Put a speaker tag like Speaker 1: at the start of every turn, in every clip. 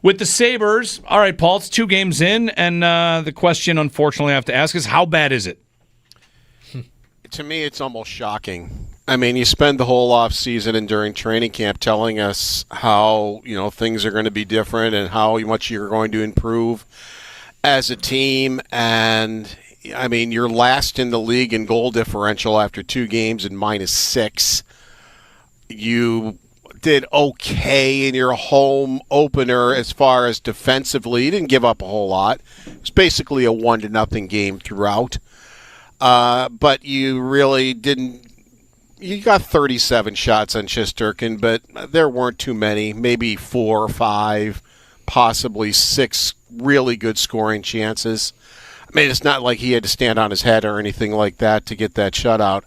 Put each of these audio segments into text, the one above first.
Speaker 1: With the Sabres, all right, Paul, it's 2 games in, and the question, unfortunately, I have to ask is, how bad is it?
Speaker 2: To me, it's almost shocking. I mean, you spend the whole off season and during training camp telling us how, things are going to be different and how much you're going to improve as a team. And, I mean, you're last in the league in goal differential after 2 games and -6. You did okay in your home opener as far as defensively. You didn't give up a whole lot. It was basically a 1-0 game throughout. But you really didn't. You got 37 shots on Shesterkin, but there weren't too many. Maybe 4 or 5, possibly 6 really good scoring chances. I mean, it's not like he had to stand on his head or anything like that to get that shutout.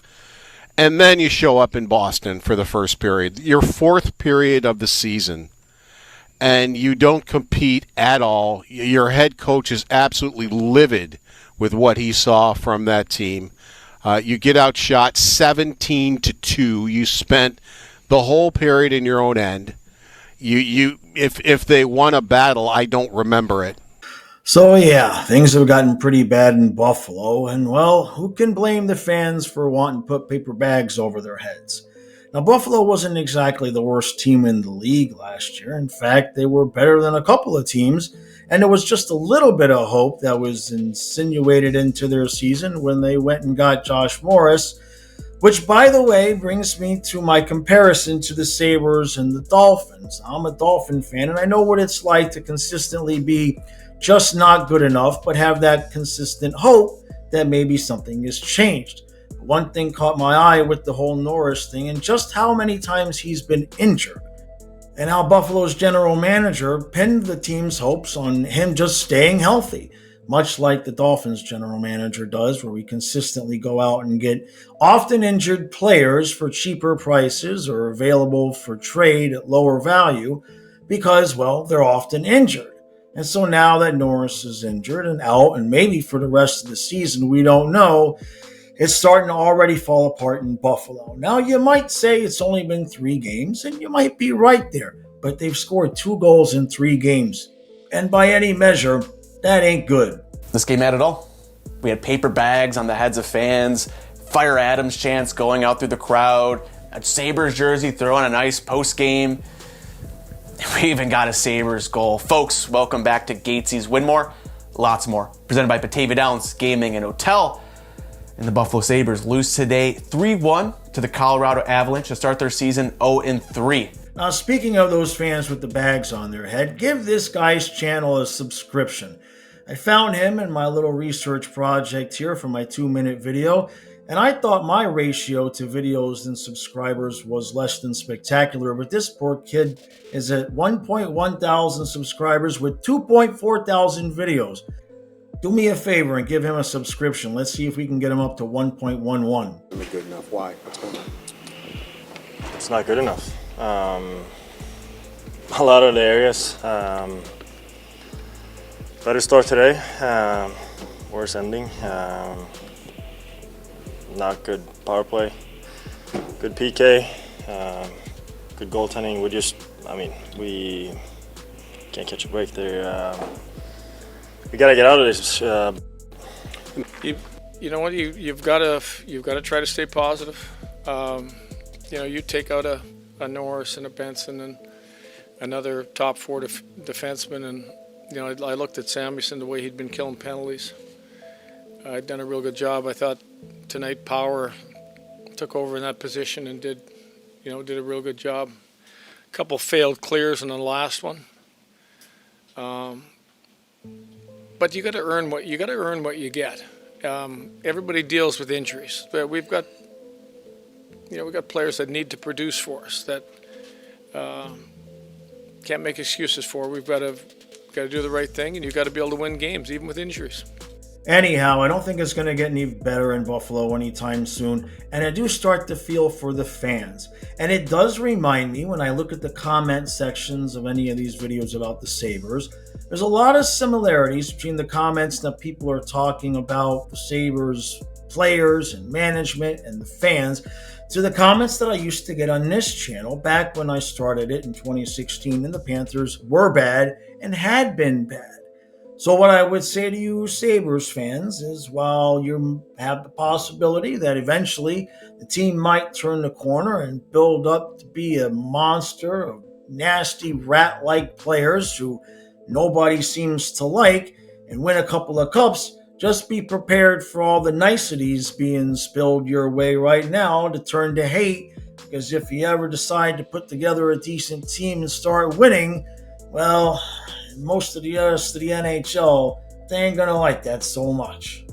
Speaker 2: And then you show up in Boston for the first period, your 4th period of the season, and you don't compete at all. Your head coach is absolutely livid with what he saw from that team. You get outshot 17-2. You spent the whole period in your own end. If they won a battle, I don't remember it.
Speaker 3: So yeah, things have gotten pretty bad in Buffalo, and well, who can blame the fans for wanting to put paper bags over their heads? Now, Buffalo wasn't exactly the worst team in the league last year. In fact, they were better than a couple of teams, and there was just a little bit of hope that was insinuated into their season when they went and got Josh Morris, which, by the way, brings me to my comparison to the Sabres and the Dolphins. I'm a Dolphin fan, and I know what it's like to consistently be just not good enough, but have that consistent hope that maybe something has changed. One thing caught my eye with the whole Norris thing and just how many times he's been injured, and how Buffalo's general manager pinned the team's hopes on him just staying healthy, much like the Dolphins general manager does, where we consistently go out and get often injured players for cheaper prices or available for trade at lower value because, well, they're often injured. And so now that Norris is injured and out, and maybe for the rest of the season, we don't know, it's starting to already fall apart in Buffalo. Now, you might say it's only been 3 games, and you might be right there, but they've scored 2 goals in 3 games. And by any measure, that ain't good.
Speaker 4: This game had it all. We had paper bags on the heads of fans, Fire Adams chants going out through the crowd, a Sabres jersey throwing a nice post game. We even got a Sabres goal. Folks, welcome back to Gatesy's Win More. Lots more. Presented by Batavia Downs Gaming and Hotel. And the Buffalo Sabres lose today 3-1 to the Colorado Avalanche to start their season 0-3.
Speaker 3: Now, speaking of those fans with the bags on their head, give this guy's channel a subscription. I found him in my little research project here for my 2-minute video, and I thought my ratio to videos and subscribers was less than spectacular, but this poor kid is at 1.1 thousand subscribers with 2.4 thousand videos. Do me a favor and give him a subscription. Let's see if we can get him up to 1.11.
Speaker 5: Not good enough. Why? What's going on?
Speaker 6: It's not good enough. A lot of the areas. Better start today. Worse ending. Not good power play. Good PK. Good goaltending. We can't catch a break there. We gotta get out of this.
Speaker 7: You know what? You've got to try to stay positive. You take out a Norris and a Benson and another top 4 defenseman, and I looked at Samuelson, the way he'd been killing penalties. I'd done a real good job. I thought tonight Power took over in that position and did a real good job. A couple failed clears in the last one. But you got to earn what you get. Everybody deals with injuries. But we've got players that need to produce for us that can't make excuses for. We've got to do the right thing, and you've got to be able to win games even with injuries.
Speaker 3: Anyhow, I don't think it's going to get any better in Buffalo anytime soon, and I do start to feel for the fans. And it does remind me, when I look at the comment sections of any of these videos about the Sabres, there's a lot of similarities between the comments that people are talking about the Sabres players and management and the fans to the comments that I used to get on this channel back when I started it in 2016, and the Panthers were bad and had been bad. So what I would say to you Sabres fans is, while you have the possibility that eventually the team might turn the corner and build up to be a monster of nasty rat-like players who nobody seems to like and win a couple of cups, just be prepared for all the niceties being spilled your way right now to turn to hate, because if you ever decide to put together a decent team and start winning, well, most of the rest of the NHL, they ain't gonna like that so much.